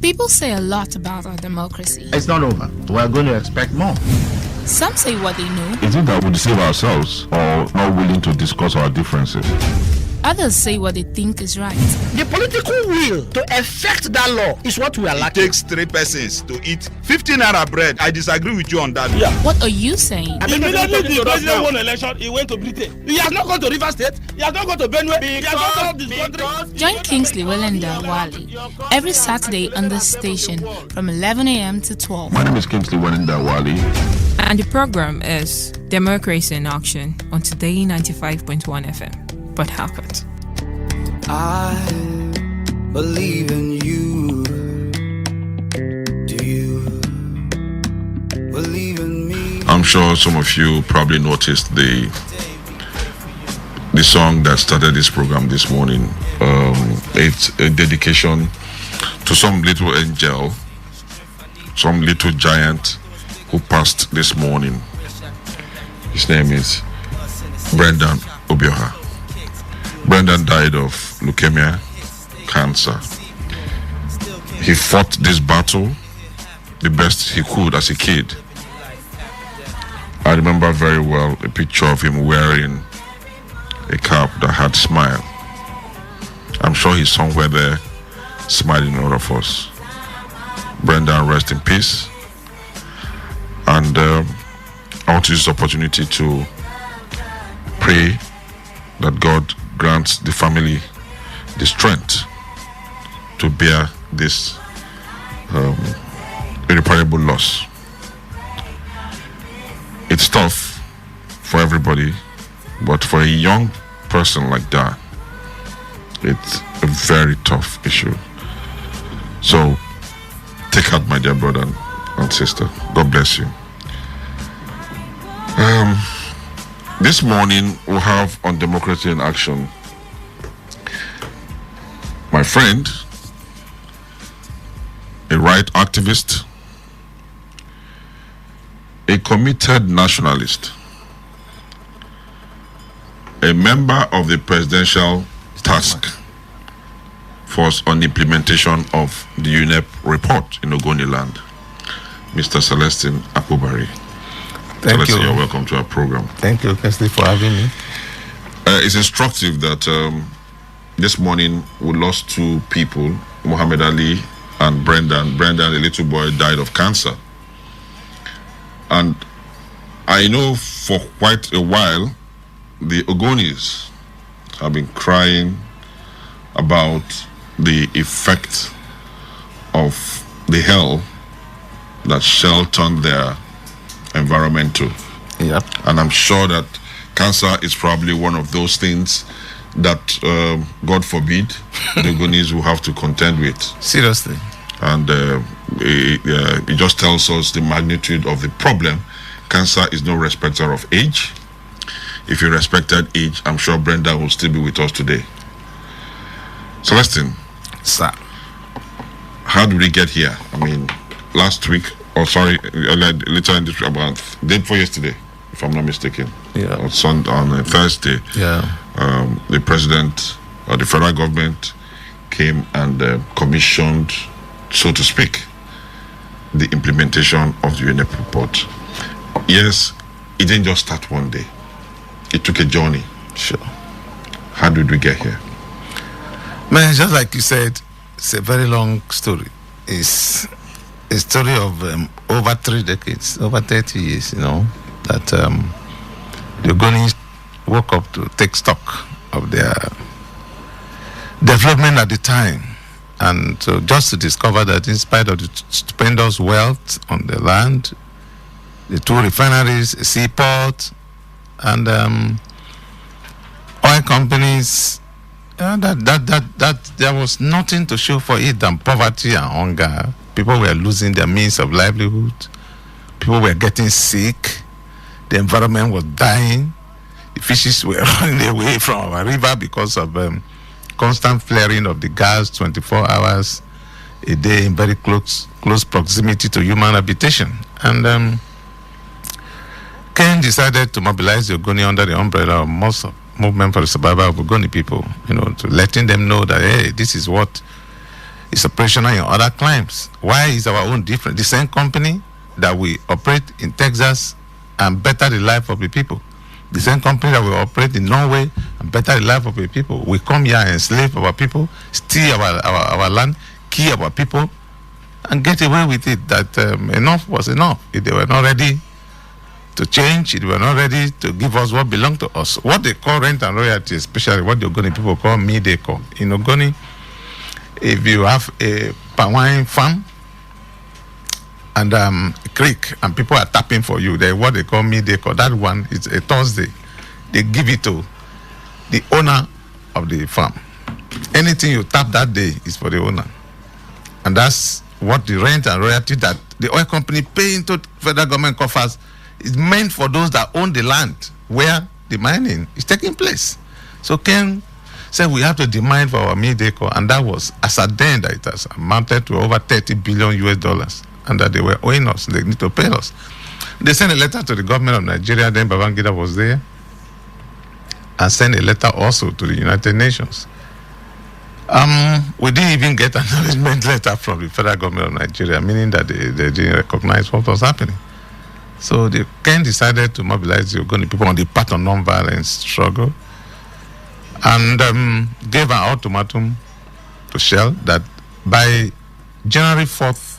People say a lot about our democracy. It's not over. We're going to expect more. Some say what they know. Is it that we deceive ourselves or not willing to discuss our differences? Others say what they think is right. The political will to effect that law is what we are lacking. It takes 3 persons to eat 15 naira bread. I disagree with you on that. Yeah. What are you saying? Immediately the president won election, he went to Britain. He has not gone to River State. He has not gone to Benue. He has not gone to this country. Join Kingsley Welenda Wali every Saturday on this station from 11 a.m. to 12. My name is Kingsley Welenda Wali. And the program is Democracy in Action on Today 95.1 FM. But Harcourt. I believe in you. Do you believe in me? I'm sure some of you probably noticed the song that started this program this morning. It's a dedication to some little angel, some little giant who passed this morning. His name is Brendan Obioha. Brendan died of leukemia, cancer. He fought this battle the best he could as a kid. I remember very well a picture of him wearing a cap that had smile. I'm sure he's somewhere there smiling at all of us. Brendan, rest in peace. And I want to use this opportunity to pray that God grants the family the strength to bear this irreparable loss. It's tough for everybody, but for a young person like that, it's a very tough issue. So take heart, my dear brother and sister. God bless you. This morning we'll have on Democracy in Action my friend, a right activist, a committed nationalist, a member of the Presidential Task Force on the implementation of the UNEP report in Ogoniland, Mr. Celestine Akubari. Thank you. You're welcome to our program. Thank you, Kingsley, for having me. It's instructive that this morning we lost 2 people, Muhammad Ali and Brendan. Brendan, a little boy, died of cancer. And I know for quite a while, the Ogonis have been crying about the effect of the hell that Shell turned their environment to. Yep. And I'm sure that cancer is probably one of those things that, God forbid, the Ogonis will have to contend with. Seriously. And it just tells us the magnitude of the problem. Cancer is no respecter of age. If you respected age, I'm sure Brenda will still be with us today. Celestine. Sir. How did we get here? I mean, last week, later in this, about day before yesterday, if I'm not mistaken. Yeah. On Thursday. Yeah. The president or the federal government came and commissioned, so to speak, the implementation of the UNEP report. Yes, it didn't just start one day. It took a journey. Sure. How did we get here? Man, just like you said, it's a very long story. It's a story of over 3 decades, over 30 years, that the Ogonis woke up to take stock of their development at the time. And so just to discover that in spite of the stupendous wealth on the land, the 2 refineries, a seaport, and oil companies, that there was nothing to show for it than poverty and hunger. People were losing their means of livelihood. People were getting sick. The environment was dying. The fishes were running away from our river because of constant flaring of the gas 24 hours a day in very close proximity to human habitation. And Ken decided to mobilize the Ogoni under the umbrella of Movement for the Survival of Ogoni people, to letting them know that, hey, this is what It's operational in other climes. Why is our own different? The same company that we operate in Texas and better the life of the people. The same company that we operate in Norway and better the life of the people. We come here and enslave our people, steal our land, kill our people, and get away with it. That enough was enough. If they were not ready to change, if they were not ready to give us what belonged to us. What they call rent and royalty, especially what the Ogoni people call Mideko. In Ogoni, if you have a palm wine farm and a creek and people are tapping for you, they what they call Mideko. That one is a Thursday. They give it to the owner of the farm. Anything you tap that day is for the owner. And that's what the rent and royalty that the oil company pay into federal government coffers is meant for those that own the land where the mining is taking place. So Ken said we have to demand for our Mideko, and that was ascertained that it has amounted to over $30 billion US, and that they were owing us. They need to pay us. They sent a letter to the government of Nigeria. Then Babangida was there, and sent a letter also to the United Nations. We didn't even get an acknowledgement letter from the federal government of Nigeria, meaning that they didn't recognize what was happening. So the Ken decided to mobilize the Ogoni people on the path of non-violence struggle, and gave an ultimatum to Shell that by January 4th,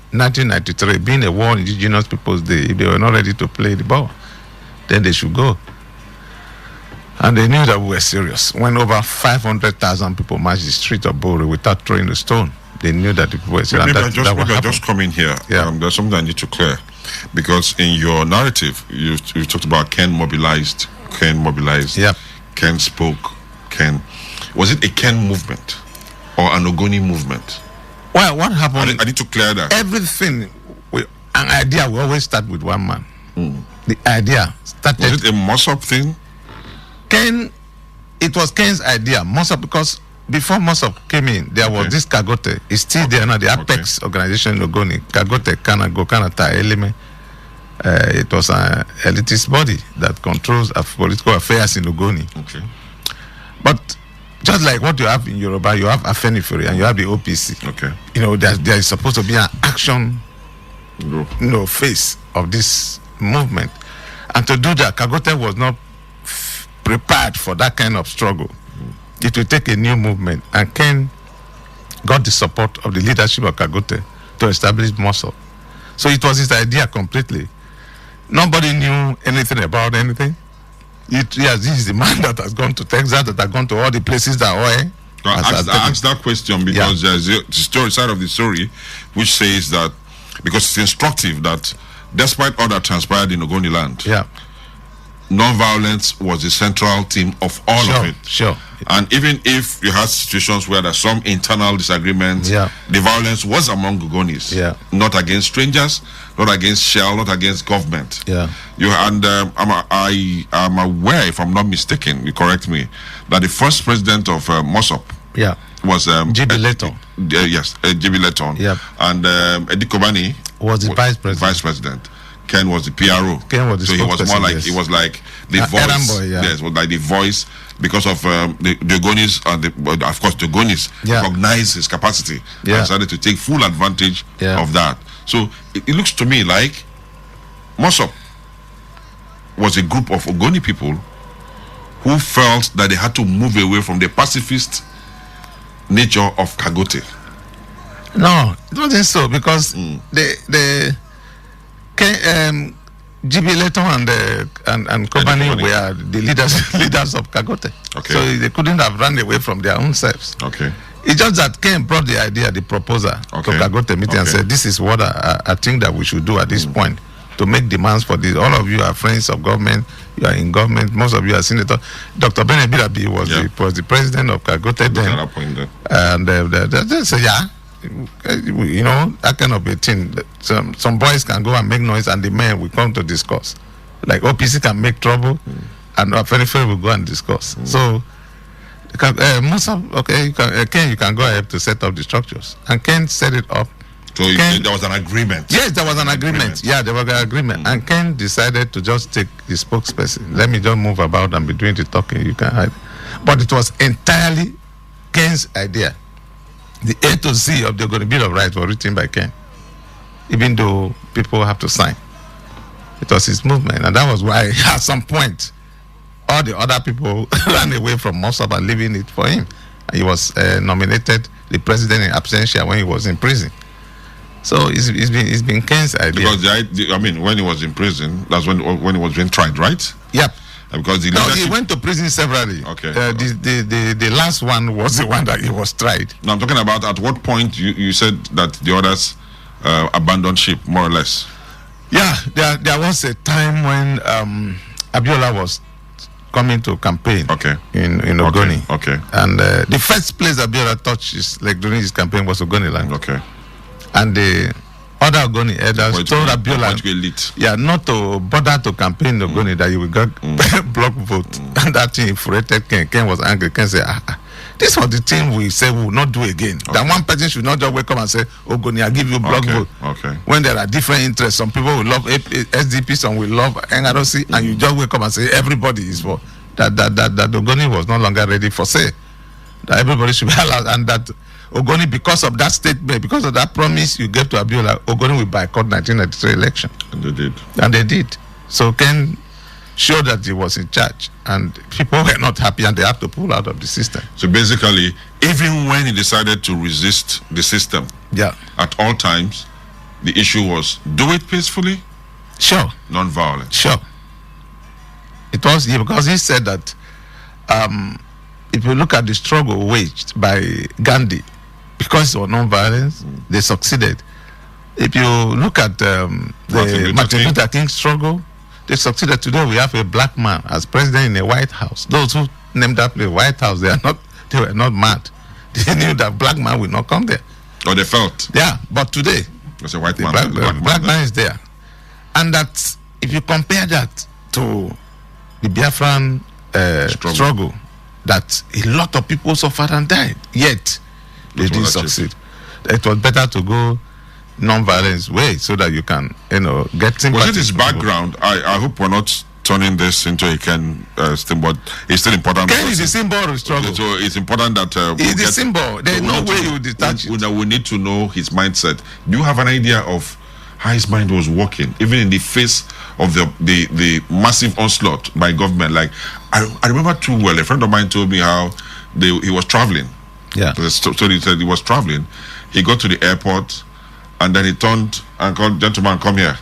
1993, being a War on Indigenous Peoples Day, if they were not ready to play the ball, then they should go. And they knew that we were serious. When over 500,000 people marched the street of Bore without throwing a stone, they knew that the people were serious. Maybe I just come in here. Yeah. There's something I need to clear. Because in your narrative, you talked about Ken mobilized. Yep. Ken spoke. Was it a Ken movement or an Ogoni movement? Well, what happened? I need to clear that. Everything, an idea, we always start with one man. The idea started. Was it a Mossop thing? Ken, it was Ken's idea. Mossop, because before Mossop came in, there was this Kagote. It's still there now, the Apex organization in Ogoni. Kagote, Kanago, Kanata, Elime. It was an elitist body that controls political affairs in Ogoni. Okay. But just like what you have in Yoruba, you have Afenifere and you have the OPC. Okay. You know, there is supposed to be an action face of this movement. And to do that, Kagote was not prepared for that kind of struggle. It will take a new movement. And Ken got the support of the leadership of Kagote to establish Mossop. So it was his idea completely. Nobody knew anything about anything. This is the man that has gone to Texas, that has gone to all the places that oil. I asked that question because there's the story side of the story which says that, because it's instructive that despite all that transpired in Ogoni land, non-violence was the central theme of all of it. Sure. And even if you had situations where there's some internal disagreements, the violence was among Ogonis, not against strangers, not against Shell, not against government. I'm aware, if I'm not mistaken, you correct me, that the first president of Mossop was J.B. Letton. J.B. Letton. And Eddie Kobani was the vice president. Ken was the PRO. Ken was the so he was more like he was like the voice. Yes, was like the voice because of the Ogonis and of course the Ogonis recognized his capacity and decided to take full advantage of that. So it looks to me like Mossop was a group of Ogoni people who felt that they had to move away from the pacifist nature of Kagote. No, it wasn't so, because J.B. Letton and Kobani were the leaders of Kagote. So they couldn't have run away from their own selves. It's just that Ken brought the idea, the proposal to Kagote meeting and said, this is what I think that we should do at this point to make demands for this. All of you are friends of government. You are in government. Most of you are senators. Dr. Bene Birabi was the president of Kagote then. And they said, you know, that kind of a thing. Some boys can go and make noise and the men will come to discuss. Like OPC can make trouble and Afenifere will go and discuss. So Ken, you can go ahead to set up the structures. And Ken set it up. So there was an agreement. Yes, there was an agreement. Yeah, there was an agreement. And Ken decided to just take the spokesperson. Let me just move about and be doing the talking. You can hide. But it was entirely Ken's idea. The A to Z of the Ogoni Bill of Rights was written by Ken, even though people have to sign. It was his movement, and that was why at some point all the other people ran away from Mosaba, leaving it for him. He was nominated the president in absentia when he was in prison. So it's been Ken's idea. Because when he was in prison, that's when he was being tried, right? Yep. Because he went to prison severally. Okay. The last one was the one that he was tried. Now I'm talking about at what point you said that the others abandoned ship, more or less. Yeah, there was a time when Abiola was coming to campaign. Okay. In Ogoni. Okay. And the first place Abiola touched during his campaign was Ogoni land. Okay. And the other Ogoni elders told Abiola, not to bother to campaign Ogoni, that you will get block vote. And that thing infuriated Ken. Ken was angry. Ken said, this was the thing we said we will not do again. Okay. That one person should not just wake up and say, Ogoni, I give you block vote. Okay. When there are different interests, some people will love SDP, some will love NRC, and you just wake up and say everybody is for that Ogoni was no longer ready for say. That everybody should be allowed, and that Ogoni, because of that statement, because of that promise you gave to Abiola, Ogoni will boycott 1993 election. And they did. So Ken showed that he was in charge, and people were not happy, and they had to pull out of the system. So basically, even when he decided to resist the system, at all times, the issue was do it peacefully, non-violent. Sure. It was because he said that if you look at the struggle waged by Gandhi, because of non-violence, they succeeded. If you look at the Martin Luther King struggle, they succeeded. Today we have a black man as president in a White House. Those who named that place White House, they were not mad. They knew that black man will not come there. Or they felt. Yeah, but today there's a white man. Black man is there. And that if you compare that to the Biafran struggle, that a lot of people suffered and died, yet they didn't succeed. It was better to go non-violence way so that you can, get sympathy. Was it his background? I hope we're not turning this into a Ken thing, but it's still important. Ken is the symbol of the struggle. So it's important that it's the symbol. There's no way you detach it. We need to know his mindset. Do you have an idea of how his mind was working, even in the face of the massive onslaught by government? Like I remember too well. A friend of mine told me how he was traveling. Yeah. So he said he was traveling. He got to the airport, and then he turned and called, "Gentleman, come here.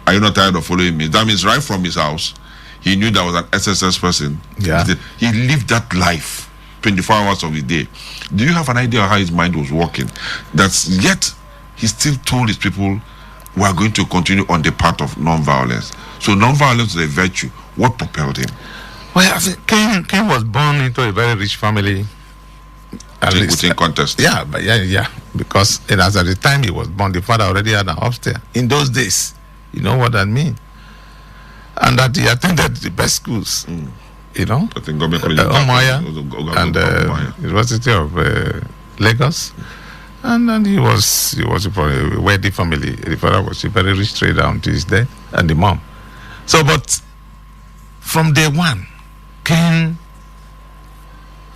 Are you not tired of following me?" That means right from his house, he knew that was an SSS person. Yeah. He lived that life 24 hours of the day. Do you have an idea of how his mind was working? Yet he still told his people, we are going to continue on the path of non-violence. So non-violence is a virtue. What propelled him? Well, I think Ken was born into a very rich family. Within context. Yeah, but yeah. Because as at the time he was born, the father already had an upstairs. In those days, you know what that means. And that he attended the best schools. I think Omoya and University of Lagos. And then he was from a wealthy family. The father was a very rich trader until his death, and the mom. So, but from day one, Ken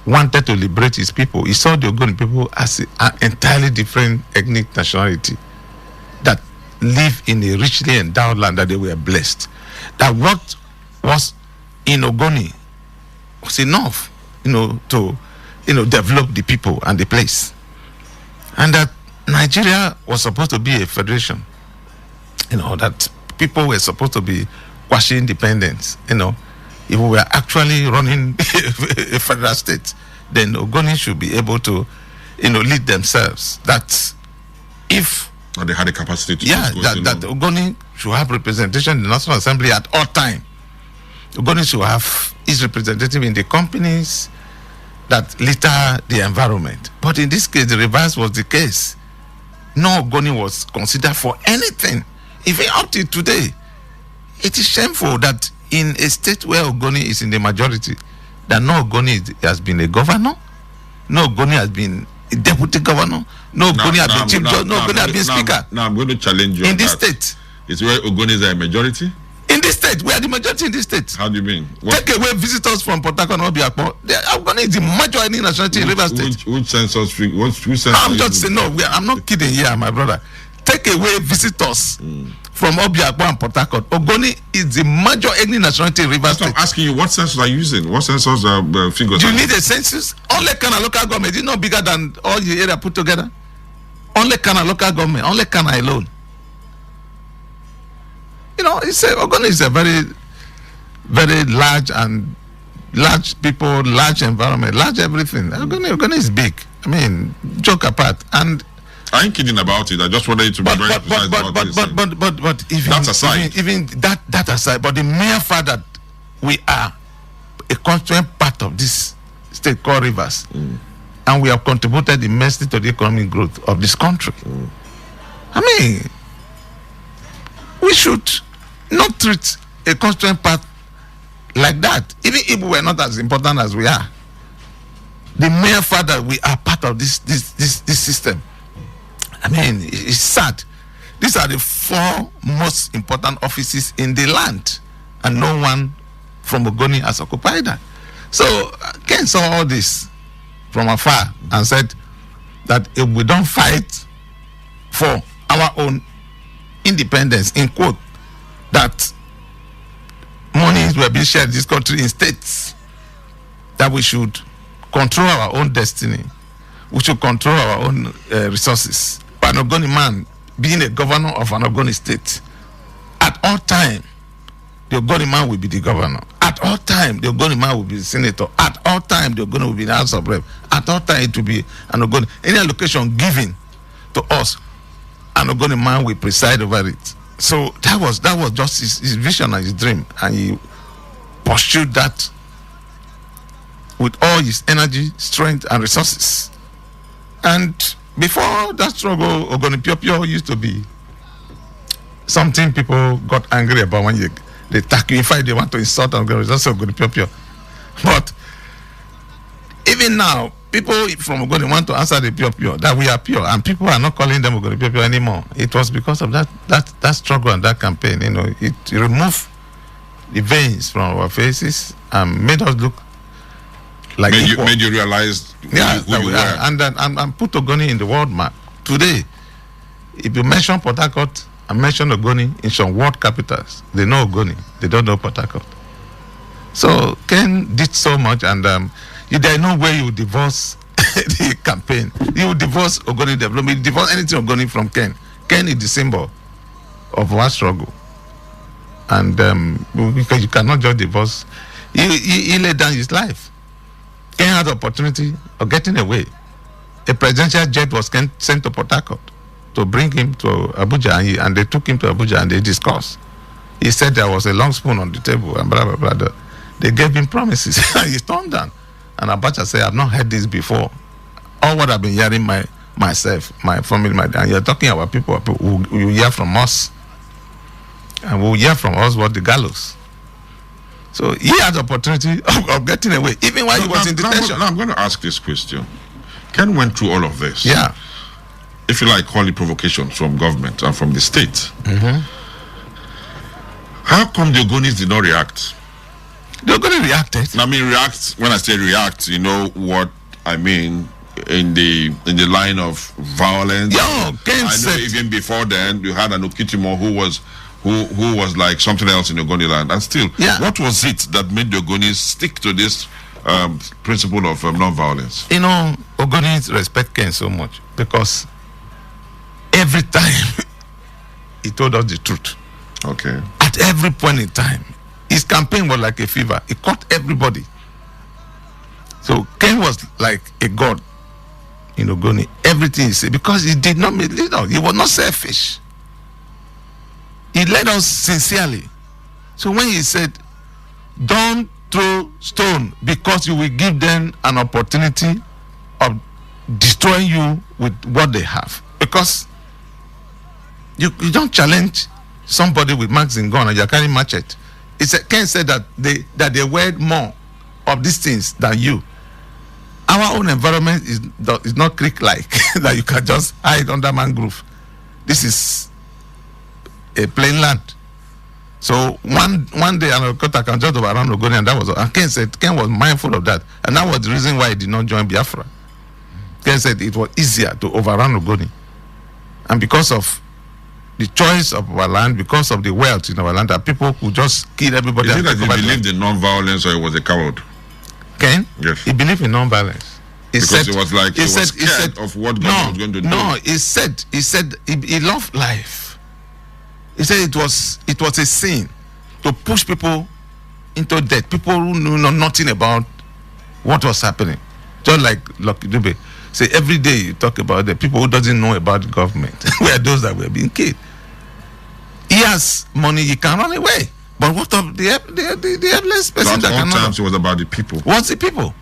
wanted to liberate his people. He saw the Ogoni people as an entirely different ethnic nationality that live in a richly endowed land, that they were blessed. That what was in Ogoni was enough, to develop the people and the place. And that Nigeria was supposed to be a federation. That people were supposed to be quasi independence. If we were actually running a federal state, then Ogoni should be able to, lead themselves. That if they had the capacity to that Ogoni should have representation in the National Assembly at all time. Ogoni should have his representative in the companies that litter the environment. But in this case, the reverse was the case. No Ogoni was considered for anything. Even up to today, it is shameful that in a state where Ogoni is in the majority, that no Ogoni has been a governor, no Ogoni has been a deputy governor, no Ogoni has been chief judge, no Ogoni has been speaker. Now I'm going to challenge you in this state. It's where Ogoni is a majority? In In this state, we are the majority in this state. How do you mean? What, Take away visitors from Port Harcourt and Obiakpo. Ogoni is the major ethnic nationality in Rivers State. which census? Which census? I'm just saying, no, I'm not kidding here, my brother. Take away visitors from Obiakpo and Port Harcourt. Ogoni is the major ethnic nationality in Rivers I'm State. asking you, what census are you using? What census figures? Do are you need a census? Only Kana local government is not bigger than all the area put together. Only Kana local government, only Kana alone. You know, Ogoni is a very, very large people, large environment, large everything. Ogoni is big. I mean, joke apart. And I ain't kidding about it. I just wanted you to be very precise about what you're saying. but even That's aside. even that aside, but the mere fact that we are a constituent part of this state called Rivers, and we have contributed immensely to the economic growth of this country. I mean, we should not treat a constituent part like that, even if we are not as important as we are. The mere fact that we are part of this system, I mean, it's sad. These are the 4 most important offices in the land, and no one from Ogoni has occupied that. So Ken saw all this from afar and said that if we don't fight for our own independence, in quote, that monies were being shared in this country in states, that we should control our own destiny, we should control our own resources. But an Ogoni man being a governor of an Ogoni state, at all time, the Ogoni man will be the governor. At all time, the Ogoni man will be the senator. At all time, the Ogoni will be the House of Rep. At all time, it will be an Ogoni. Any allocation given to us, an Ogoni man will preside over it. So that was just his vision and his dream, and he pursued that with all his energy, strength, and resources. And before that struggle, Ogoni Pio used to be something people got angry about when they attack you. In fact, they want to insult Ogoni. That's Ogoni Pio. But even now, people from Ogoni want to answer the Pio that we are pure, and people are not calling them Ogoni Pio anymore. It was because of that struggle and that campaign. You know, it removed the veins from our faces and made us look like made you realize who you were. And put Ogoni in the world map. Today, if you mention Port Harcourt and mention Ogoni in some world capitals, they know Ogoni, they don't know Port Harcourt. So Ken did so much, and there is no way you divorce the campaign. You divorce Ogoni development, you divorce anything Ogoni from Ken. Ken is the symbol of our struggle. And because you cannot just divorce, he laid down his life. Ken had the opportunity of getting away. A presidential jet was sent to Port Harcourt to bring him to Abuja, and they took him to Abuja and they discussed. He said there was a long spoon on the table and blah, blah, blah. They gave him promises and he turned down. And Abacha said, I've not heard this before. All what I've been hearing myself, my family, and you're talking about people who you hear from us. And we'll hear from us what the gallows. So he had the opportunity of getting away, even while he was in detention. Now I'm going to ask this question. Ken went through all of this. Yeah. If you like, call it provocations from government and from the state. How come the Ogonis did not react? The Ogoni reacted. I mean, react. When I say react, you know what I mean. In the line of violence. Yeah, Ken I know said, even before then you had an Okitimo who was like something else in Ogoni land, and still, what was it that made the Ogonis stick to this principle of non-violence? You know, Ogonis respect Ken so much because every time he told us the truth. Okay. At every point in time, his campaign was like a fever. He caught everybody. So Ken was like a god in Ogoni. Everything he said, because he did not mislead us. He was not selfish. He led us sincerely. So when he said, don't throw stone because you will give them an opportunity of destroying you with what they have. Because you don't challenge somebody with magazine gun and you're carrying machete. Ken said that they wear more of these things than you. Our own environment is not creek-like that you can just hide under mangrove. This is a plain land. So one day, an Okota can just overrun Ogoni, and that was. And Ken was mindful of that, and that was the reason why he did not join Biafra. Ken said it was easier to overrun Ogoni, and because of the choice of our land, because of the wealth in our land, that people could just kill everybody. Is it that he believed in non-violence, or he was a coward? Ken? Yes. He believed in non-violence. Because it was like he was scared of what God was going to do. No, he said he loved life. He said it was a sin to push people into death. People who knew nothing about what was happening. Just like Lucky Dube. Say every day you talk about the people who doesn't know about the government were those that were being killed. He has money, he can run away. But what of the helpless person that cannot? Times it was about the people. What's the people?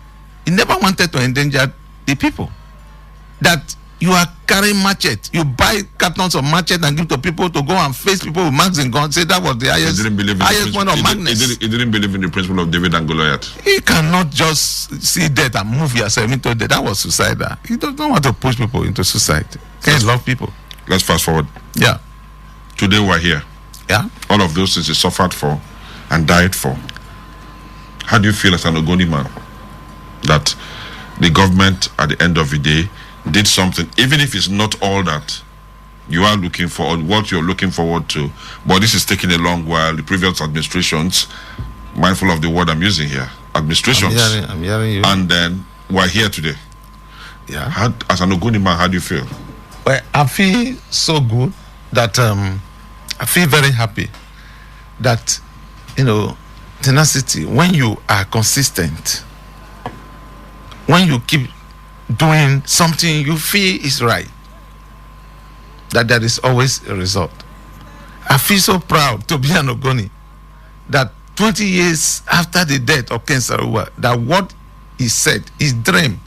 He never wanted to endanger the people. That you are carrying machete, you buy cartons of machete and give to people to go and face people with mags and guns. Say that was the highest point of madness. He didn't believe in the principle of David and Goliath. You cannot just see death and move yourself into death. That was suicidal. He does not want to push people into suicide. He love people. Let's fast forward. Yeah. Today we're here. Yeah. All of those things he suffered for and died for. How do you feel as an Ogoni man that the government at the end of the day did something, even if it's not all that you are looking for or what you're looking forward to, but this is taking a long while? The previous administrations, mindful of the word I'm using here, administrations, I'm hearing you. And then we're here today. Yeah. As an Ogoni man, how do you feel? Well, I feel so good that I feel very happy that, tenacity, when you are consistent, when you keep doing something you feel is right, that there is always a result. I feel so proud to be an Ogoni that 20 years after the death of Ken Saro-Wiwa, that what he said, his dream,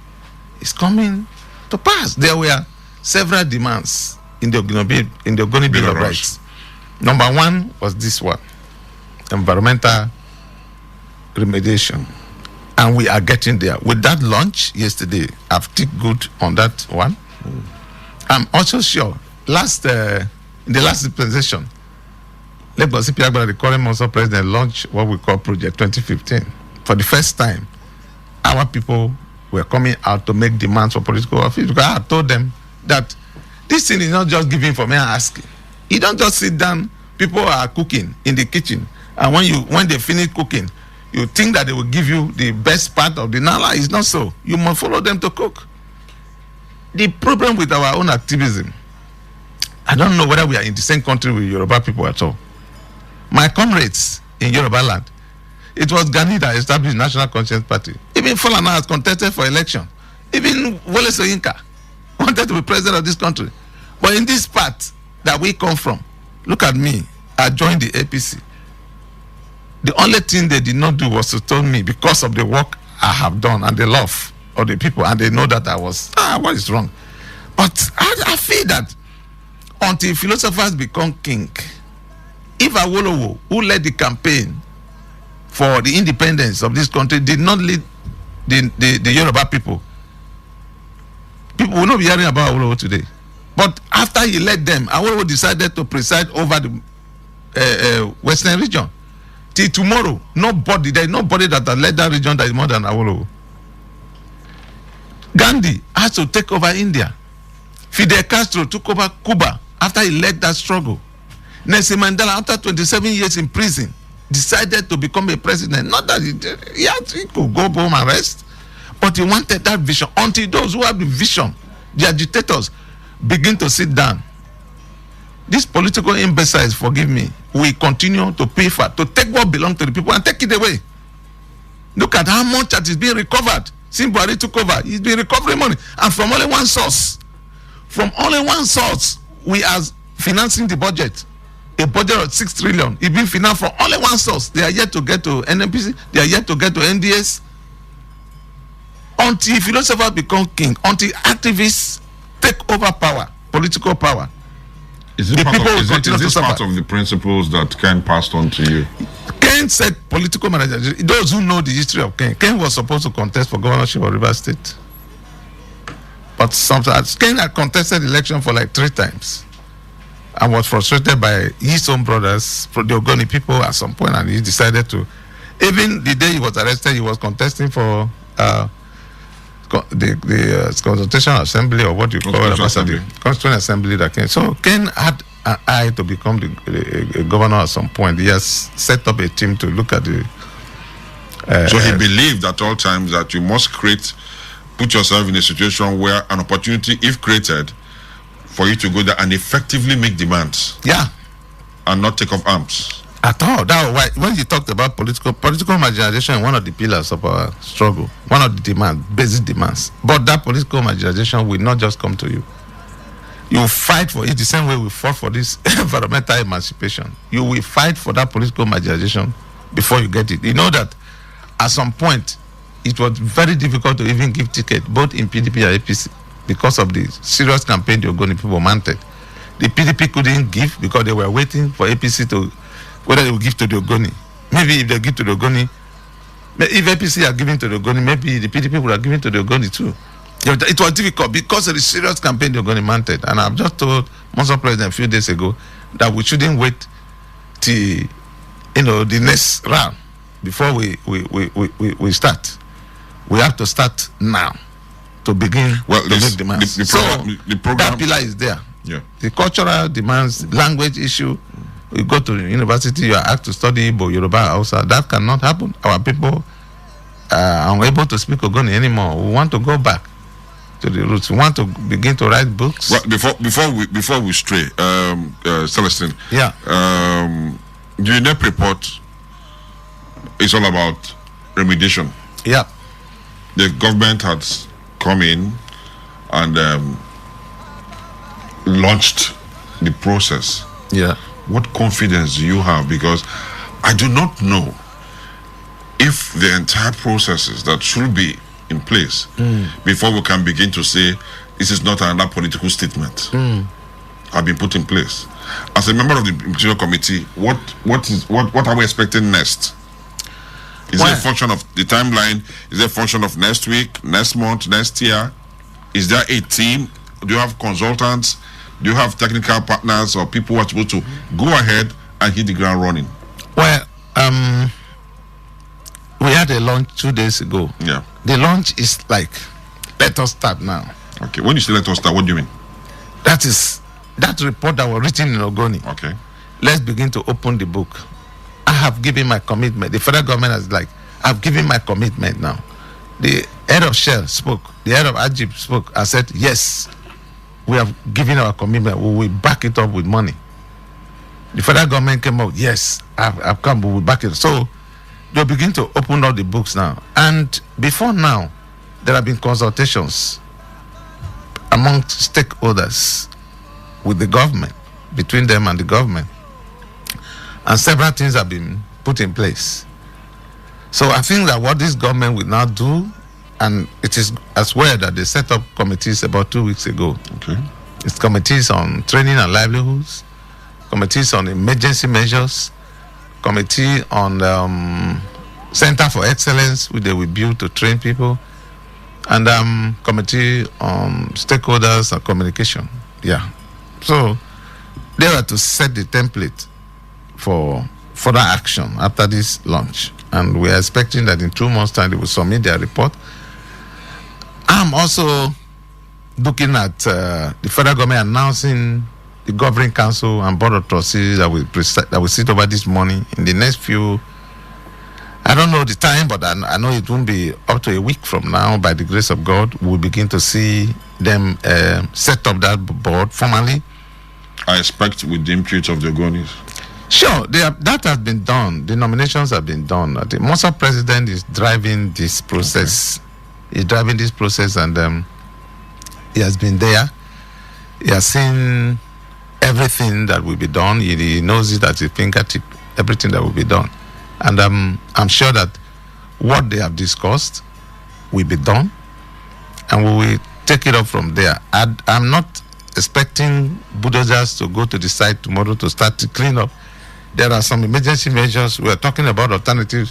is coming to pass. There were several demands in the Ogoni Bill of Rights. Number one was this one, environmental remediation. And we are getting there. With that launch yesterday, I've ticked good on that one. I'm also sure, in the last dispensation, Lagos CP Agbara, the current Council President, launched what we call Project 2015. For the first time, our people were coming out to make demands for political office, because I told them that this thing is not just giving for me and asking. You don't just sit down, people are cooking in the kitchen, and when they finish cooking, you think that they will give you the best part of the nala. It's not so. You must follow them to cook. The problem with our own activism, I don't know whether we are in the same country with Yoruba people at all. My comrades in Yoruba land, it was Gani that established the National Conscience Party. Even Falana has contested for election. Even Wole Soyinka wanted to be president of this country. But in this part that we come from, look at me, I joined the APC. The only thing they did not do was to tell me, because of the work I have done and the love of the people, and they know that I was, what is wrong? But I feel that until philosophers become king, if Awolowo, who led the campaign for the independence of this country, did not lead the Yoruba people will not be hearing about Awolowo today. But after he led them, Awolowo decided to preside over the Western region. Till tomorrow, nobody that has led that region that is more than Awolowo. Gandhi has to take over India. Fidel Castro took over Cuba after he led that struggle. Nelson Mandela, after 27 years in prison, decided to become a president. Not that he could go home and rest, but he wanted that vision. Until those who have the vision, the agitators, begin to sit down, these political imbeciles, forgive me, will continue to pay for, to take what belongs to the people and take it away. Look at how much that is being recovered. Since Buhari took over, he's been recovering money, and from only one source. From only one source, we are financing the budget. A budget of 6 trillion. It's been financed from only one source. They are yet to get to NNPC. They are yet to get to NDS. Until philosophers become king, until activists take over power, political power. Is it part of the principles that Ken passed on to you? Ken said political managers, those who know the history of Ken was supposed to contest for governorship of Rivers State. But sometimes Ken had contested election for like 3 times. and was frustrated by his own brothers, the Ogoni people, at some point, and he decided to. Even the day he was arrested, he was contesting for the Consultation Assembly, or what you call it, Constituent Assembly that came. So Ken had an eye to become a governor at some point. He has set up a team to look at the. So he believed at all times that you must put yourself in a situation where an opportunity, if created, for you to go there and effectively make demands. Yeah. And not take up arms. At all. That was why when you talked about political marginalization, one of the pillars of our struggle, one of the demands, basic demands. But that political marginalization will not just come to you. You will fight for it the same way we fought for this environmental emancipation. You will fight for that political marginalization before you get it. You know that at some point it was very difficult to even give ticket both in PDP and APC because of the serious campaign the Ogoni people mounted. The PDP couldn't give because they were waiting for APC to whether they will give to the Ogoni. Maybe if they give to the Ogoni, if APC are giving to the Ogoni, maybe the PDP would have given to the Ogoni too. It was difficult because of the serious campaign the Ogoni mounted. And I've just told Monson President a few days ago that we shouldn't wait till the next round before we start. We have to start now to begin to make demands. The program, that pillar is there. Yeah. The cultural demands, language issue. You go to the university, you are asked to study Igbo, Yoruba, Hausa. That cannot happen. Our people are unable to speak Ogoni anymore. We want to go back to the roots. We want to begin to write books. Well, before we stray, Celestine. Yeah. The UNEP report is all about remediation. Yeah. The government has come in and launched the process. Yeah. What confidence do you have? Because I do not know if the entire processes that should be in place before we can begin to say this is not another political statement have been put in place. As a member of the Implementation Committee, what are we expecting next? Is it a function of the timeline? Is it a function of next week, next month, next year? Is there a team? Do you have consultants? Do you have technical partners or people who are supposed to go ahead and hit the ground running? Well, we had a launch 2 days ago. Yeah. The launch is like, let us start now. Okay. When you say let us start, what do you mean? That is that report that was written in Ogoni. Okay. Let's begin to open the book. I have given my commitment. The federal government has I've given my commitment now. The head of Shell spoke. The head of Ajib spoke and said, yes, we have given our commitment. We will back it up with money. The federal government came out, yes, I've come, but we will back it up. So they'll begin to open all the books now. And before now, there have been consultations among stakeholders with the government, between them and the government. And several things have been put in place. So I think that what this government will now do, and it is as well that they set up committees about 2 weeks ago. Okay. It's committees on training and livelihoods, committees on emergency measures, committee on Center for Excellence, which they will build to train people, and committee on stakeholders and communication. Yeah. So they were to set the template for further action after this launch. And we are expecting that in 2 months' time they will submit their report. I'm also looking at the federal government announcing the governing council and board of trustees that will sit over this money in the next few. I don't know the time, but I know it won't be up to a week from now. By the grace of God, we'll begin to see them set up that board formally. I expect with the input of the Ogonis. Sure, that has been done. The nominations have been done. The Monson president is driving this process. Okay. He's driving this process, and he has been there. He has seen everything that will be done. He knows it at his fingertip, everything that will be done. And I'm sure that what they have discussed will be done, and we will take it up from there. I'm not expecting bulldozers to go to the site tomorrow to start to clean up. There are some emergency measures. We are talking about alternative,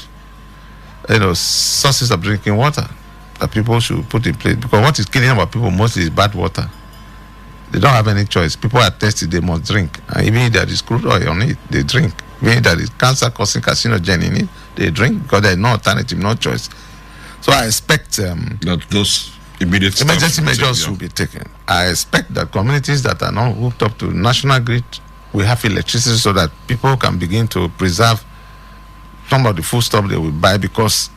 sources of drinking water that people should put in place, because what is killing our people mostly is bad water. They don't have any choice. People are thirsty, they must drink. And even if there is crude oil on it, they drink. Even if there is cancer-causing carcinogen in it, they drink because there is no alternative, no choice. So I expect that those immediate emergency measures will be taken. I expect that communities that are not hooked up to national grid will have electricity so that people can begin to preserve some of the foodstuff they will buy, because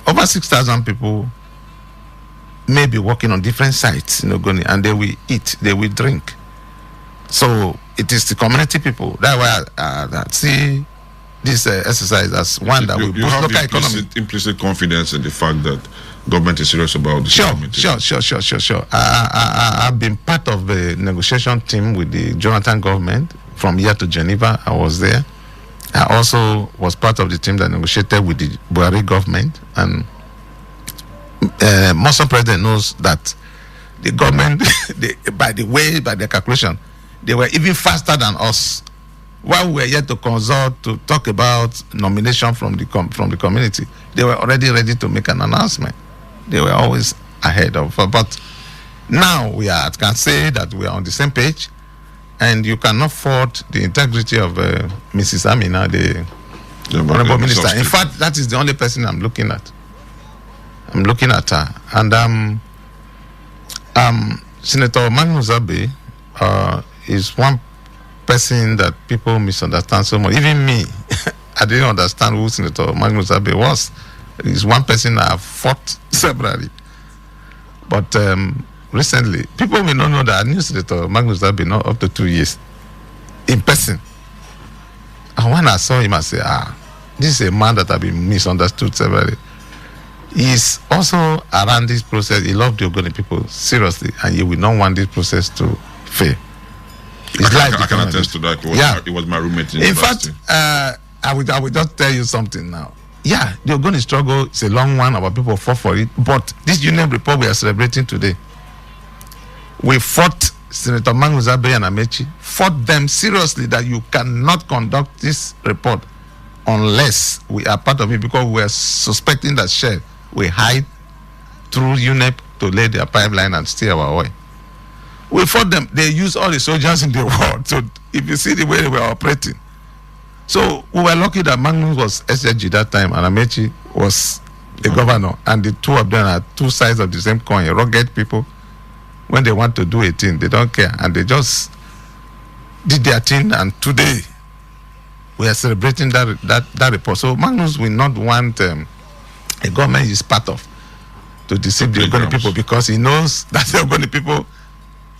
over 6,000 people may be working on different sites in Ogoni, and they will eat, they will drink. So it is the community people. That's why I see this exercise as one that will boost local economy. Implicit confidence in the fact that government is serious about this. Sure. I've been part of the negotiation team with the Jonathan government from here to Geneva. I was there. I also was part of the team that negotiated with the Buhari government, and Muslim president knows that the government, by their calculation, they were even faster than us. While we were yet to consult to talk about nomination from the community, they were already ready to make an announcement. They were always ahead of. But now I can say that we are on the same page, and you cannot fault the integrity of Mrs. Amina, the honorable minister. In fact, that is the only person I'm looking at. I'm looking at her, and Senator Magnus Abe is one person that people misunderstand so much. Even me, I didn't understand who Senator Magnus Abe was. He's one person I have fought severally. But recently, people may not know that I knew Senator Magnus Abe not up to 2 years in person. And when I saw him, I said, this is a man that I've been misunderstood severally. He's also around this process. He loved the Ogoni people seriously, and he will not want this process to fail. I can attest to that. He was my roommate in university. Fact, I will just tell you something now. Yeah, the Ogoni struggle is a long one. Our people fought for it. But this union report we are celebrating today, we fought Senator Magnus Abe and Amechi, fought them seriously that you cannot conduct this report unless we are part of it, because we are suspecting that Shell will hide through UNEP to lay their pipeline and steal our oil. We fought them. They used all the soldiers in the world. So if you see the way they were operating. So we were lucky that Magnus was SSG that time and Amechi was the governor. And the two of them are two sides of the same coin. Rugged people. When they want to do a thing, they don't care. And they just did their thing. And today, we are celebrating that report. So Magnus will not want a government he's part of to deceive the Ogoni people, because he knows that the Ogoni people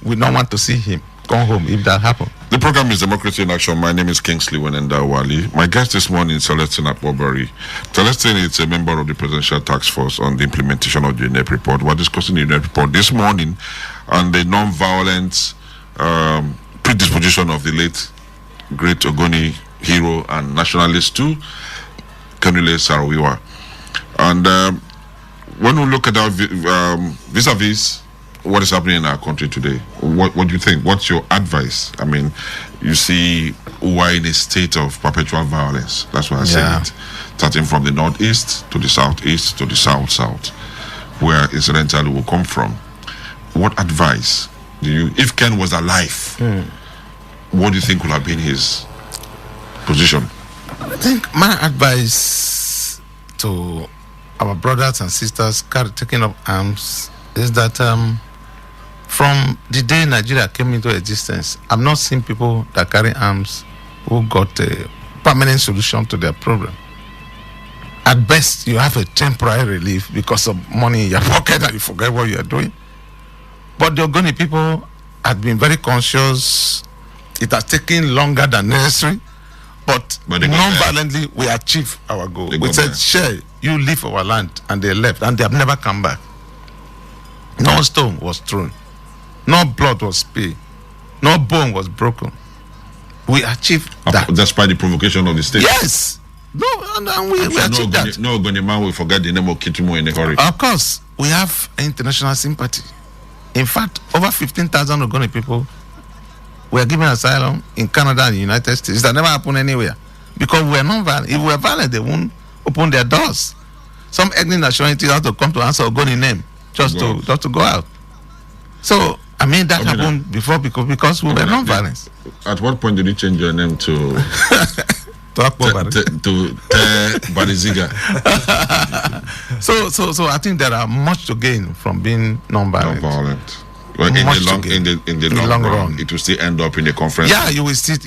will not want to see him come home if that happens. The program is Democracy in Action. My name is Kingsley Wenenda Wali. My guest this morning is Celestine Akpobari. Celestine is a member of the Presidential Task Force on the implementation of the UNEP report. We're discussing the UNEP report this morning on the non-violent predisposition of the late great Ogoni hero and nationalist too, Kenule Saro-Wiwa. And when we look at our vis-a-vis what is happening in our country today, what do you think? What's your advice? I mean, you see we're in a state of perpetual violence. That's why I say it. Starting from the northeast to the southeast to the south, where incidentally will come from. What advice do you, if Ken was alive, what do you think would have been his position? I think my advice to our brothers and sisters taking up arms is that from the day Nigeria came into existence, I've not seen people that carry arms who got a permanent solution to their problem. At best, you have a temporary relief because of money in your pocket and you forget what you are doing. But the Ogoni people have been very conscious. It has taken longer than necessary, but non-violently we achieved our goal. We said, Share, you leave our land, and they left, and they have never come back. No stone was thrown, no blood was spilled, no bone was broken. We achieved that. Despite the provocation of the state. Yes. No, and we achieved that. No Ogoni man will forget the name of Kitumo in a hurry. Of course, we have international sympathy. In fact, over 15,000 Ogoni people were given asylum in Canada and the United States. That never happened anywhere. Because we are non-violent. If we were violent, they won't open their doors. Some ethnic nationalities have to come to answer Ogoni name just to go out. So I mean, that I mean, happened before because we were non-violent. At what point did you change your name to Bariziga? So I think there are much to gain from being non-violent. Non-violent. Well, in the long run, it will still end up in a conference. Yeah, you will sit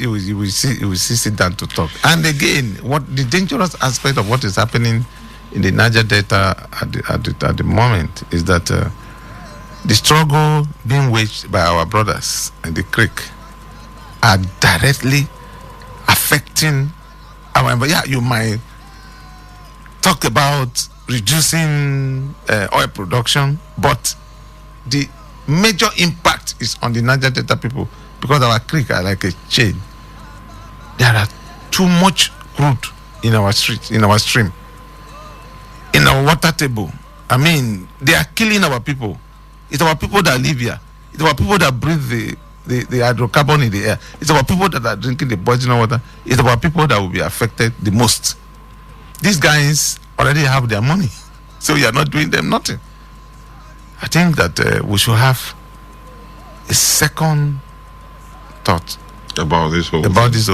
down to talk. And again, what the dangerous aspect of what is happening in the Niger Delta at the moment is that the struggle being waged by our brothers in the creek are directly affecting our environment. Yeah, you might talk about reducing oil production, but the major impact is on the Niger Delta people because our creek are like a chain. There are too much crude in our street, in our stream, in our water table. I mean, they are killing our people. It's our people that live here. It's our people that breathe the hydrocarbon in the air. It's our people that are drinking the poisonous water. It's our people that will be affected the most. These guys already have their money, so you are not doing them nothing. I think that we should have a second thought about this whole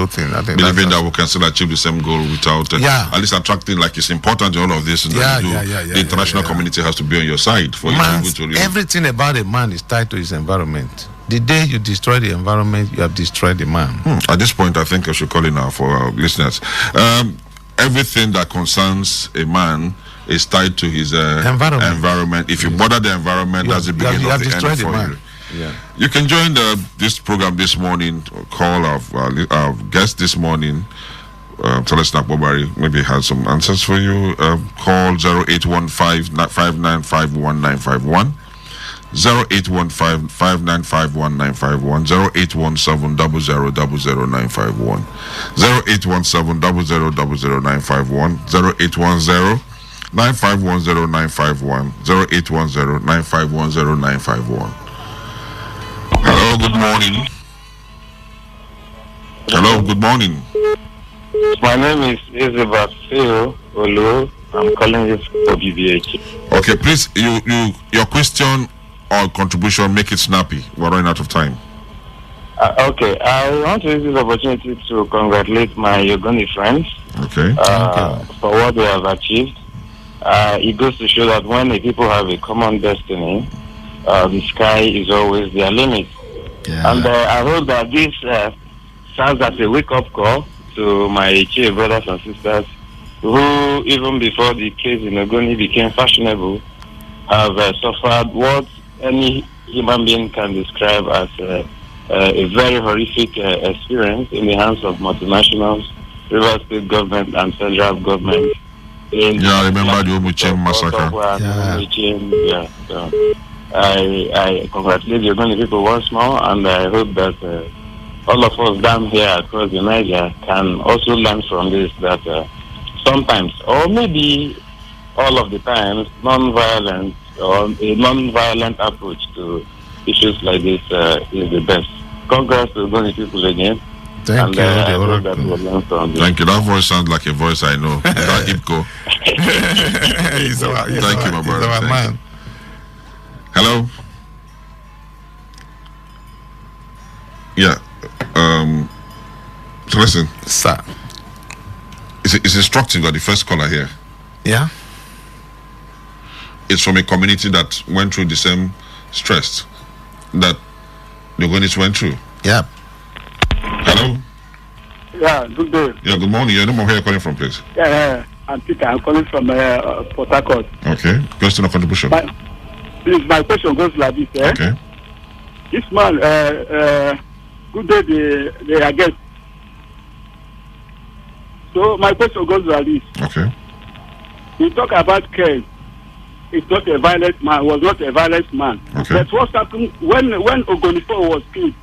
thing. I think believing that we can still achieve the same goal without at least attracting, like it's important in all of this. The international community has to be on your side for you to live. Everything about a man is tied to his environment. The day you destroy the environment, you have destroyed the man. At this point, I think I should call it now for our listeners. Everything that concerns a man is tied to his environment. If you bother the environment, that's the beginning of the end for you. Yeah. You can join this program this morning. Call our guest this morning, Celestin Akpobari. Maybe has some answers for you. Call 0815-595-1951, 0815-595-1951, 0817-0000-951, 0817-0000-951, 0810-951-0951, 0810-951-0951. Hello, good morning. Hello, good morning. My name is Elizabeth Olu. I'm calling you from BBH. Okay, please, your question or contribution, make it snappy. We're running out of time. Okay, I want to use this opportunity to congratulate my Ogoni friends. Okay. For what they have achieved. It goes to show that when the people have a common destiny, the sky is always their limit. Yeah. And I hope that this serves as a wake-up call to my Chief brothers and sisters who, even before the case in Ogoni became fashionable, have suffered what any human being can describe as a very horrific experience in the hands of multinationals, River State government and federal government. I remember the Umuchem massacre. I congratulate the Ogoni people once more, and I hope that all of us down here across the Niger can also learn from this, that sometimes, or maybe all of the times, non-violent or a non-violent approach to issues like this is the best. Congrats to Ogoni people again. Thank you. Thank you. That voice sounds like a voice I know. Ipko. Thank you, my brother. He's our man. Hello. Yeah. So listen, sir. It's instructing. Got the first caller here. Yeah. It's from a community that went through the same stress that the Ogonis went through. Yeah. Hello. Yeah. Good day. Yeah. Good morning. You know where you're calling from, please. Yeah. I'm Peter. I'm calling from Port Harcourt. Okay. Question or contribution? Please, my question goes like this. Okay. This man, good day, they are guests. So my question goes like this. Okay. You talk about Ken. He's not a violent man. Was not a violent man. Okay. But what happened when Ogonifo was killed?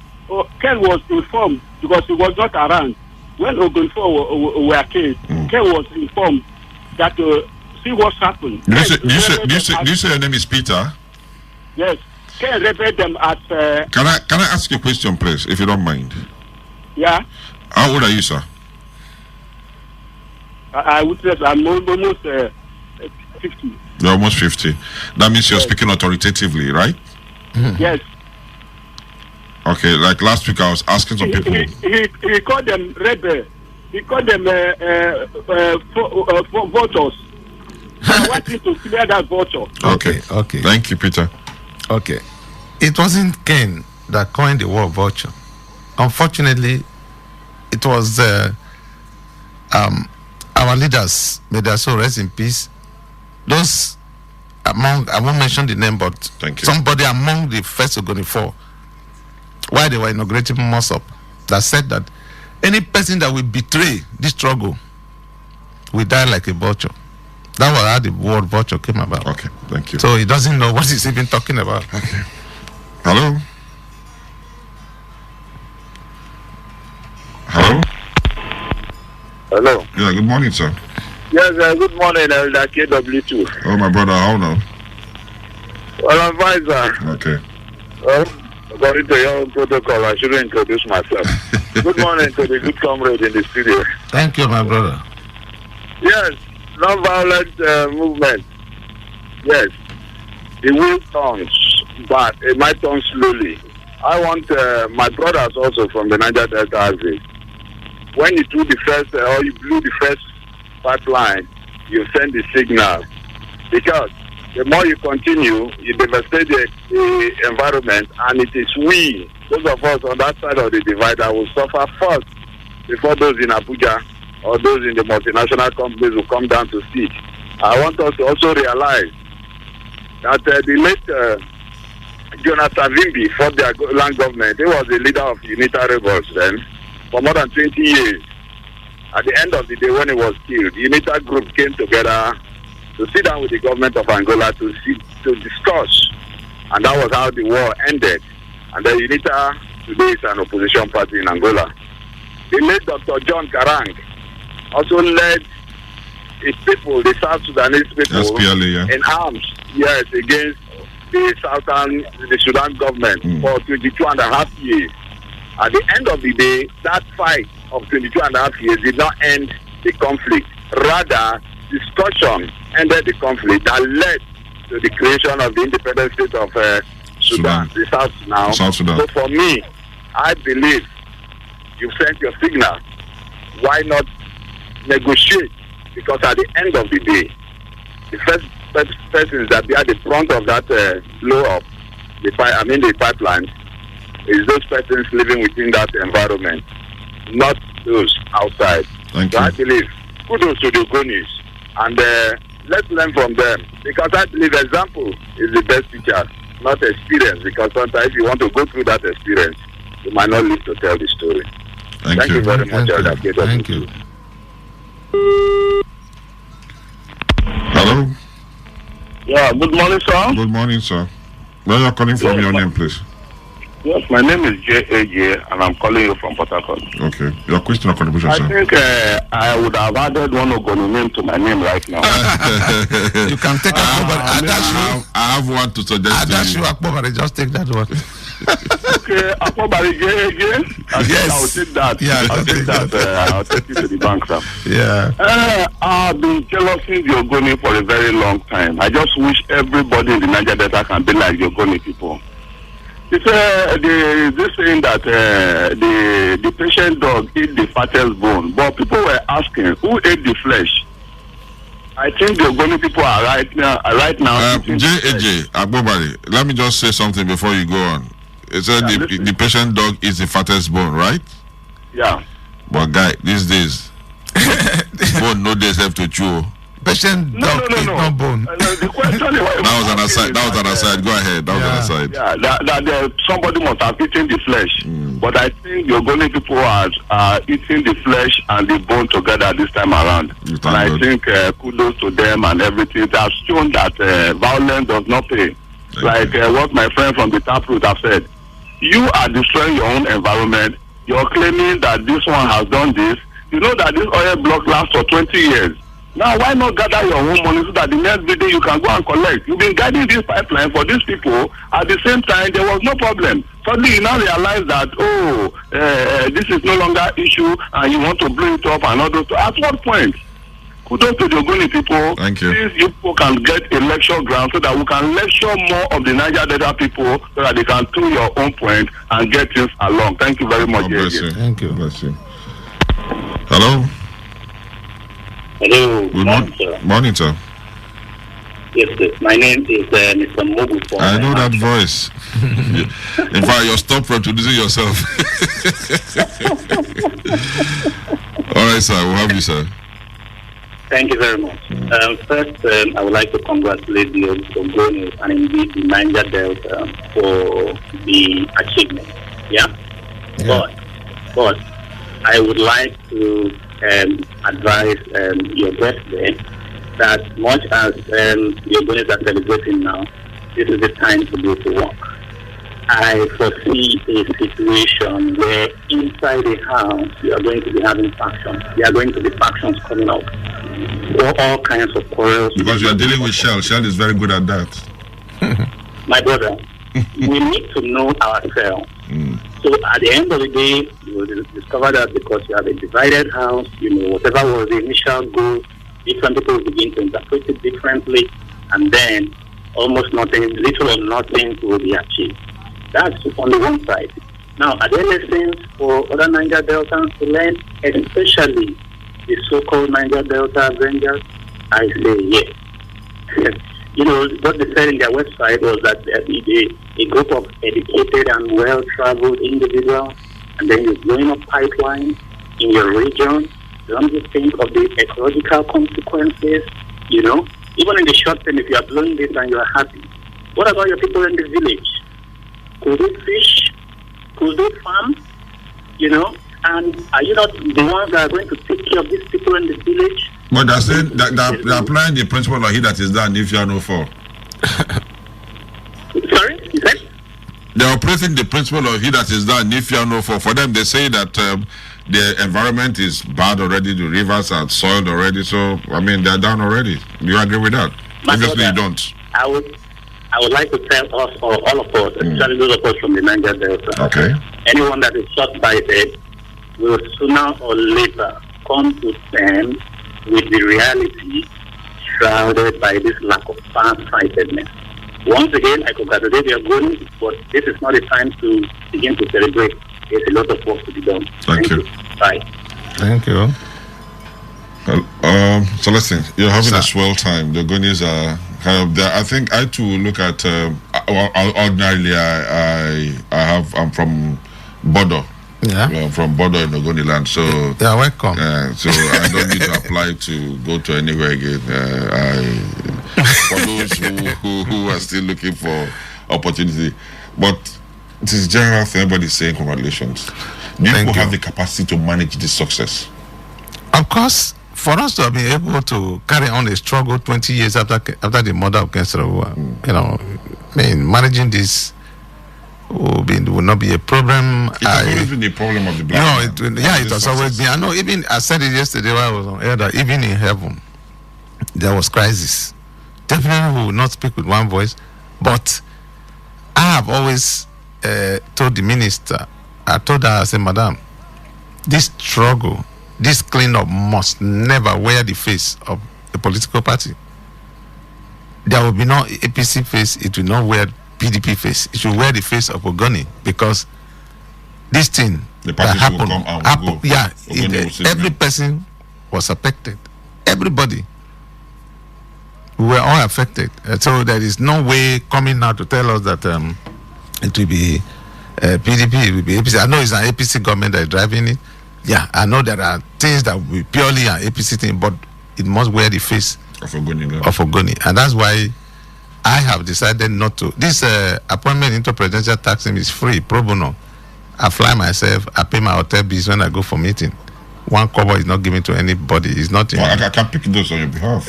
Ken was informed because he was not around. When Ogonifo were killed, Ken was informed that see what's happened. Do you say your name is Peter? Yes. Can I repeat them at... Can I ask you a question, please, if you don't mind? Yeah. How old are you, sir? I would say I'm almost 50. You're almost 50. That means you're speaking authoritatively, right? Yes. Okay, like last week I was asking some people. He called them rebel. He called them voters. I want you to clear that voter. Okay. Thank you, Peter. Okay. It wasn't Ken that coined the word vulture. Unfortunately, it was our leaders, may their soul rest in peace. Those among, I won't mention the name, but somebody among the first Ogoni 4, while they were inaugurating Mossop, that said that any person that will betray this struggle will die like a vulture. That was how the word vulture came about. Okay, thank you. So he doesn't know what he's even talking about. Okay. Hello? Hello? Hello. Yeah, good morning, sir. Yes, good morning, Elder KW2. Oh, my brother, how now? Well, I'm fine, sir. Okay. Well, according to your own protocol, I shouldn't introduce myself. Good morning to the good comrade in the studio. Thank you, my brother. Yes, non-violent movement. Yes. The wheel turns, but it might turn slowly. I want my brothers also from the Niger Delta Axis. When you do the first, or you blew the first pipeline, you send the signal. Because the more you continue, you devastate the environment, and it is we, those of us on that side of the divide, that will suffer first before those in Abuja or those in the multinational companies will come down to see. I want us to also realize that the late Jonathan Vimbi fought the land government. He was the leader of UNITA rebels then for more than 20 years. At the end of the day, when he was killed, the UNITA group came together to sit down with the government of Angola to discuss, and that was how the war ended. And the UNITA today is an opposition party in Angola. The late Dr. John Garang also led his people, the South Sudanese people, SPLA, in arms, yes, against the Sudan government for 22 and a half years. At the end of the day, that fight of 22 and a half years did not end the conflict. Rather, discussion ended the conflict that led to the creation of the independent state of Sudan, the South now. South Sudan. So for me, I believe you've sent your signal. Why not negotiate? Because at the end of the day, the first persons that be at the front of that blow up, the pipeline, is those persons living within that environment, not those outside. Thank so you. I believe kudos to the Ogonis, and let's learn from them, because I believe example is the best teacher, not experience, because sometimes if you want to go through that experience, you might not live to tell the story. Thank you very much, Elder KW. Thank you. Hello? Yeah, good morning, sir. Good morning, sir. Where are you calling from? Your name, please. Yes, my name is J.A.J. and I'm calling you from Port Harcourt. Okay. Your question or contribution, I sir? think I would have added one Ogoni name to my name right now. You can take I have one to suggest to you. Akbobare, just take that one. Okay, Akbobare J.A.J. Yes. I'll take that. Yeah, I'll take that. I'll take it to the bank, sir. Yeah. I've been jealousing the Ogoni for a very long time. I just wish everybody in the Niger Delta can be like the Ogoni people. It's this saying that the patient dog ate the fattest bone, but people were asking who ate the flesh. I think the Ogoni people are right now. J.A.J. Akbobare, let me just say something before you go on. It said the patient dog is the fattest bone, right? Yeah. But guy, these days, bone no days have to chew. Patient dog eat no bone. The question is, That was an aside. That was an aside. Go ahead. That was an aside. Yeah, that somebody must have eaten the flesh. But I think the Ogoni people are eating the flesh and the bone together this time around. And I think kudos to them and everything. They have shown that violence does not pay. What my friend from the Taproot have said. You are destroying your own environment. You're claiming that this one has done this. You know that this oil block lasts for 20 years. Now, why not gather your own money so that the next day you can go and collect? You've been guiding this pipeline for these people. At the same time, there was no problem. Suddenly, you now realize that, this is no longer issue and you want to blow it up and all those. At what point? kudos to the Ogoni people. Thank you. Please, you people can get a lecture ground so that we can lecture more of the Niger Delta people so that they can do your own point and get things along. Thank you very much. God bless you. Thank you. God bless you. Hello. Hello. Good morning, sir. Morning, sir. Yes, sir. My name is Mr. Mobu. I know that voice. In fact, you're stopped from introducing yourself. All right, sir. We'll have you, sir. Thank you very much. First, I would like to congratulate the Ogoni and indeed the Niger Delta for the achievement. Yeah? But I would like to advise your guest there that much as the Ogonis are celebrating now, this is the time to go to work. I foresee a situation where inside the house you are going to be having factions. There are going to be factions coming up. All kinds of quarrels. Because you are dealing with Shell. Shell is very good at that. My brother, we need to know ourselves. So at the end of the day, you will discover that because you have a divided house, whatever was the initial goal, different people begin to interpret it differently, and then almost nothing, little or nothing will be achieved. That's on the one side. Now, are there lessons for other Niger Deltans to learn, especially the so-called Niger Delta Avengers? I say yes. What they said in their website was that a group of educated and well-traveled individuals, and then you're blowing up pipelines in your region. Don't you think of the ecological consequences? Even in the short term, if you are blowing this and you are happy, what about your people in the village? Could they fish? Could they farm? And are you not the ones that are going to take care of these people in the village? But they're saying that they're applying the principle of he that is done if you are no for. Sorry? You said? They're operating the principle of he that is done if you are no for. For them, they say that the environment is bad already, the rivers are soiled already, so, they're down already. Do you agree with that? Obviously, you don't. I would like to tell us, or all of us, especially those of us from the Niger Delta, okay, anyone that is shot by it will sooner or later come to terms with the reality shrouded by this lack of far-sightedness. Once again, I congratulate you, Ogoni, but this is not the time to begin to celebrate. There's a lot of work to be done. Thank you. Bye. Thank you. So listen, you're having a swell time. The Ogonis are kind of there. I think I too look at. Ordinarily, I'm from Bodo. Yeah. From Bodo in Ogoni land. So you're welcome. So I don't need to apply to go to anywhere again. For those who are still looking for opportunity, but it is general thing. Everybody's saying congratulations. Do you have the capacity to manage this success? Of course. For us to have been able to carry on a struggle 20 years after the murder of Kensero, managing this will not be a problem. It has always been the problem of the black man. It has always been. I know. Even I said it yesterday while I was on air that even in heaven there was crisis. Definitely, we will not speak with one voice. But I have always told the minister. I told her, I said, Madam, this struggle, this cleanup must never wear the face of a political party. There will be no APC face, it will not wear PDP face. It will wear the face of Ogoni, because this thing that happened, every person was affected. Everybody. We were all affected. So there is no way coming now to tell us that it will be PDP, it will be APC. I know it's an APC government that is driving it. Yeah, I know there are things that will be purely an APC thing, but it must wear the face of Ogoni. And that's why I have decided not to. This appointment into presidential taxing is free, pro bono. I fly myself, I pay my hotel bills when I go for meeting. One cover is not given to anybody. It's not. I can pick those on your behalf.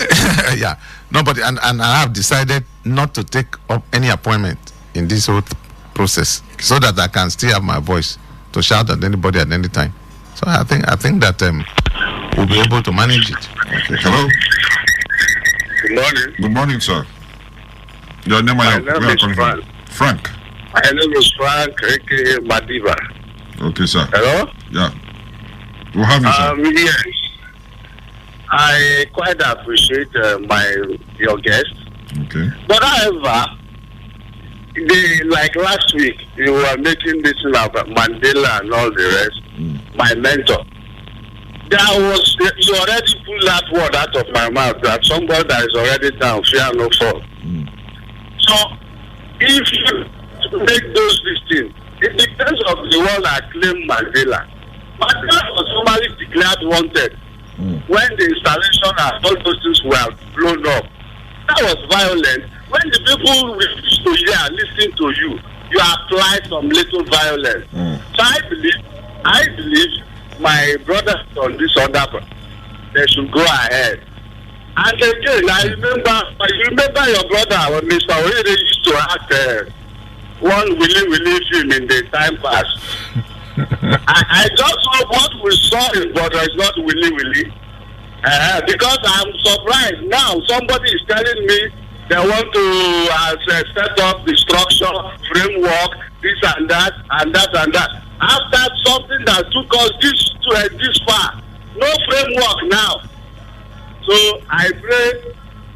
Yeah, nobody. And I have decided not to take up any appointment in this whole process, so that I can still have my voice to shout at anybody at any time. So I think that we'll be able to manage it. Okay. Hello. Good morning. Good morning, sir. Your name is Frank. Frank. My name is Frank, aka Madiba. Okay, sir. Hello? Yeah. We'll have you, sir. Yes. I quite appreciate your guest. Okay. But however, like last week, you were making this about Mandela and all the rest. My mentor. You already pulled that word out of my mouth that somebody that is already down, fear no fall. So, if you make those things, it depends on the one that claimed Mandela. Mandela was normally declared wanted when the installation and all those things were blown up. That was violent. When the people refuse to hear, listen to you, you apply some little violence. So I believe my brothers on this other, they should go ahead. And again, I remember your brother when Mr. Oyede used to act one Willy film in the time past. I just hope what we saw in brother is not Willy. Because I'm surprised now somebody is telling me they want to set up the structure, framework, this and that, and that and that. After something that took us this far, no framework now. So I pray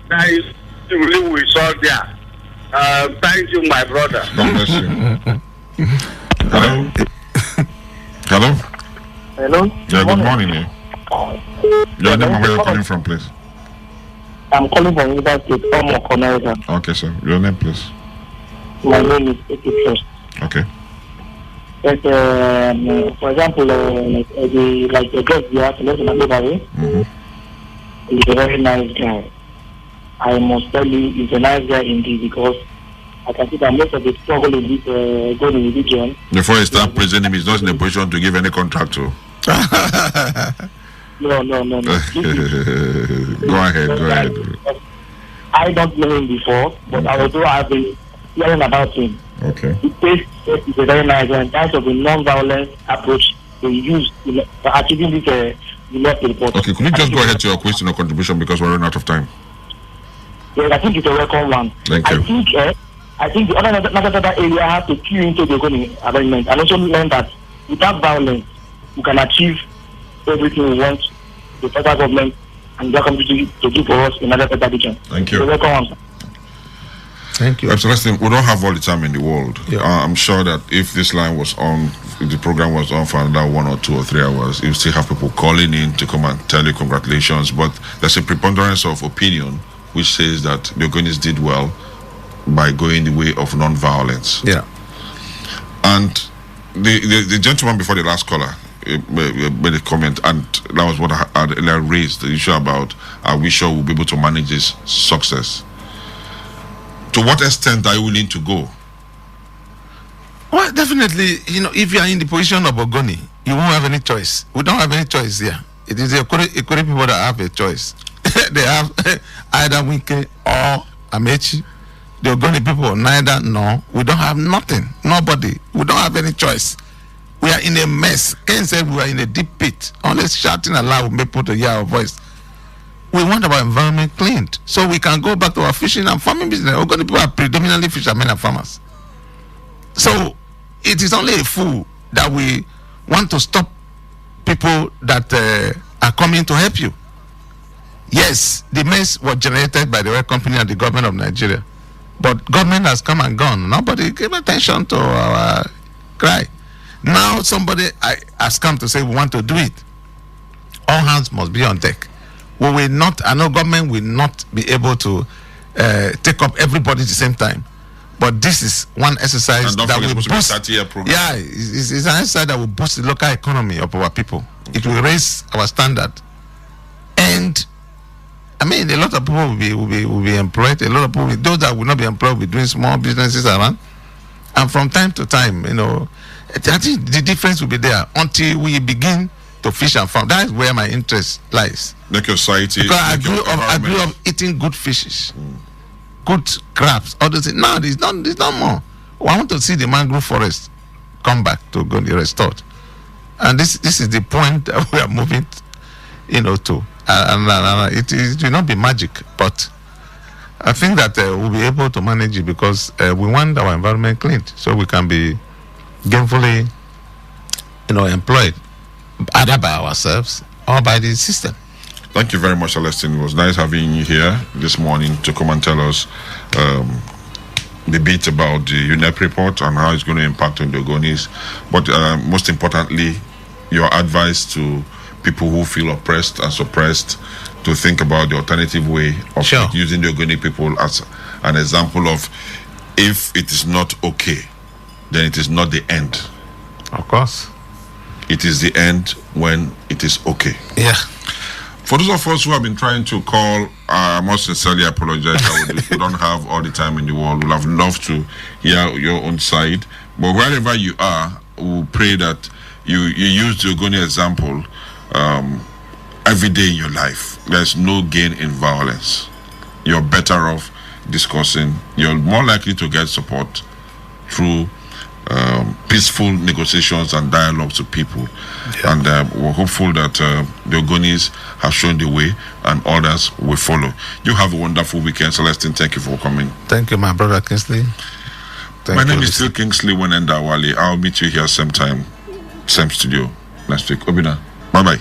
that is really we saw there. Thank you, my brother. God bless you. Hello. Hello. Hello. Yeah. Good morning. Your name and where you're calling from, please. I'm calling from River State, America. Okay, sir. Your name, please. My name is Eki Trust. Okay. But, for example, like the guest you have to listen to, he's a very nice guy. I must tell you, he's a nice guy indeed, because I can see that most of the struggle in this going religion. Before you start praising him, he's not in a position to give any contract to. No. Go ahead. I don't know him before, but although I've been hearing about him. Okay. He's a very nice guy in terms of the non-violent approach they use for achieving this report. Okay, could you just go ahead to your question or contribution because we're running out of time? Yes, I think it's a welcome one. Thank you. I think the other area has to cue into the economic arrangement and also learn that without violence, we can achieve everything we want the federal government and the community to do for us in another region. Thank you. So welcome. Thank you. Absolutely. We don't have all the time in the world. Yeah. I'm sure that if this line was on, if the program was on for another 1 or 2 or 3 hours, you still have people calling in to come and tell you congratulations. But there's a preponderance of opinion which says that the Ogonis did well by going the way of non-violence. Yeah. And the gentleman before the last caller made a comment, and that was what I raised, the issue about are we sure we'll be able to manage this success? To what extent are you willing to go? Well, definitely, if you are in the position of Ogoni, you won't have any choice. We don't have any choice here. It is the Ekore people that have a choice. They have either Wike or Amechi. The Ogoni people, neither, no. We don't have nothing. Nobody. We don't have any choice. We are in a mess. Ken said we are in a deep pit. Only shouting aloud will make people to hear our voice. We want our environment cleaned so we can go back to our fishing and farming business. Ogoni people are predominantly fishermen and farmers. So it is only a fool that we want to stop people that are coming to help you. Yes, the mess was generated by the oil company and the government of Nigeria. But government has come and gone. Nobody gave attention to our cry. Now somebody has come to say we want to do it. All hands must be on deck. We will not, I know government will not be able to take up everybody at the same time. But this is one exercise that will boost. Yeah, it's an exercise that will boost the local economy of our people. It will raise our standard. And I mean, a lot of people will be employed. A lot of people, those that will not be employed, will be doing small businesses around. And from time to time, I think the difference will be there until we begin to fish and farm. That is where my interest lies. Make your society. Because I grew up eating good fishes, good crabs, all those things. Now there's no more. I want to see the mangrove forest come back to go be restored. And this is the point that we are moving, to. And it will not be magic, but I think that we'll be able to manage it because we want our environment cleaned so we can be gainfully, employed, either by ourselves or by the system. Thank you very much, Celestine. It was nice having you here this morning to come and tell us the bit about the UNEP report and how it's going to impact on the Ogonis. But most importantly, your advice to people who feel oppressed and suppressed to think about the alternative way of using the Ogoni people as an example of, if it is not okay, then it is not the end. Of course. It is the end when it is okay. Yeah. For those of us who have been trying to call, I must sincerely apologize. We don't have all the time in the world. We'll have loved to hear your own side. But wherever you are, we pray that you use the Ogoni example every day in your life. There's no gain in violence. You're better off discussing. You're more likely to get support through peaceful negotiations and dialogues with people. Yeah. And we're hopeful that the Ogonis have shown the way and others will follow. You have a wonderful weekend. Celestine, thank you for coming. Thank you, my brother Kingsley. My name is still Kingsley Wanenda Wale. I'll meet you here same time, same studio next week. Obina, bye-bye.